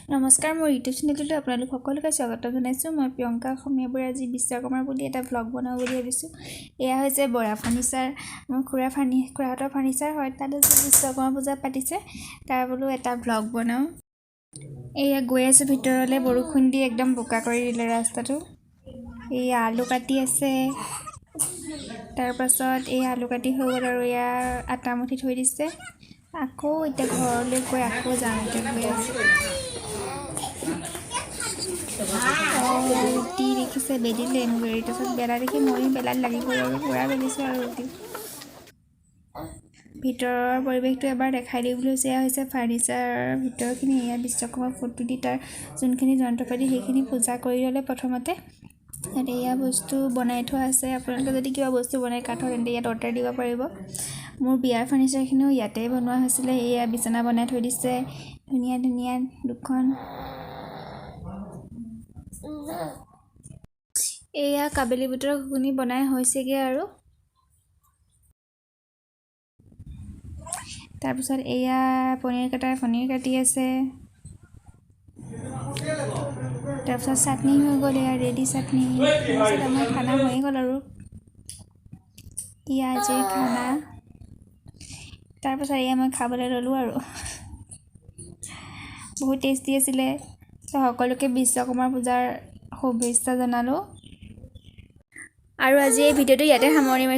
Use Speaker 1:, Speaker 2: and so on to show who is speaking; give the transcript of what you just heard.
Speaker 1: নমস্কাৰ, মোৰ ইউটিউব চেনেলটোলৈ আপোনালোক সকলোকে স্বাগত জনাইছোঁ। মই প্ৰিয়ংকা অসমীয়াবোৰে আজি বিশ্বকৰ্মাৰ বুলি এটা ভ্লগ বনাওঁ বুলি ভাবিছোঁ। এয়া হৈছে বৰা ফাৰ্ণিচাৰ, মোৰ খুৰাহঁতৰ ফাৰ্ণিচাৰ হয়। তাত আজি বিশ্বকৰ্মা পূজা পাতিছে, তাৰ বোলো এটা ভ্লগ বনাওঁ। এয়া গৈ আছোঁ ভিতৰলৈ, বৰষুণ দি একদম বোকা কৰি দিলে ৰাস্তাটো। এয়া আলু কাটি আছে, তাৰপাছত এই আলু কাটি হৈ গ'ল আৰু এয়া আটা মুঠি থৈ দিছে। আকৌ এতিয়া ঘৰলৈ গৈ আকৌ যাওঁ, এতিয়া গৈ আছোঁ। ৰুটি দেখিছে বেলিলে মুগেৰি, তাৰপিছত বেলা দেখি ময়ো বেলাত লাগি গ'ল আৰু পূৰা বেলিছোঁ আৰু ৰুটি। ভিতৰৰ পৰিৱেশটো এবাৰ দেখাই দিওঁ বুলি হৈছে। এয়া হৈছে ফাৰ্ণিচাৰৰ ভিতৰখিনি। এয়া বিশ্বকৰ্মা ফটো দি তাৰ যোনখিনি যন্ত্ৰ পাতি সেইখিনি পূজা কৰি ল'লে প্ৰথমতে। ইয়াত এয়া বস্তু বনাই থোৱা আছে। আপোনালোকে যদি কিবা বস্তু বনাই কাঠৰ তেন্তে ইয়াত অৰ্ডাৰ দিব পাৰিব। মোৰ বিয়াৰ ফাৰ্ণিচাৰখিনিও ইয়াতে বনোৱা হৈছিলে। এয়া বিচনা বনাই থৈ দিছে, ধুনীয়া ধুনীয়া দুখন। এয়া কাবেলী বুটৰ ঘুগুনি বনাই হৈছেগৈ আৰু। তাৰপিছত এয়া পনীৰ কাটি আছে। তাৰপিছত চাটনি হৈ গ'ল, এয়া ৰেডি চাটনি। তাৰপিছত আমাৰ খানা হৈয়ে গ'ল আৰু এয়া আজিৰ খানা। তাৰপাছত এয়া মই খাবলৈ ল'লোঁ আৰু বহুত টেষ্টি আছিলে। সকলোকে বিশ্বকৰ্মা পূজাৰ শুভেচ্ছা জনালোঁ। আৰু আজি এই ভিডিঅ'টো ইয়াতে সামৰণি মাৰিছোঁ।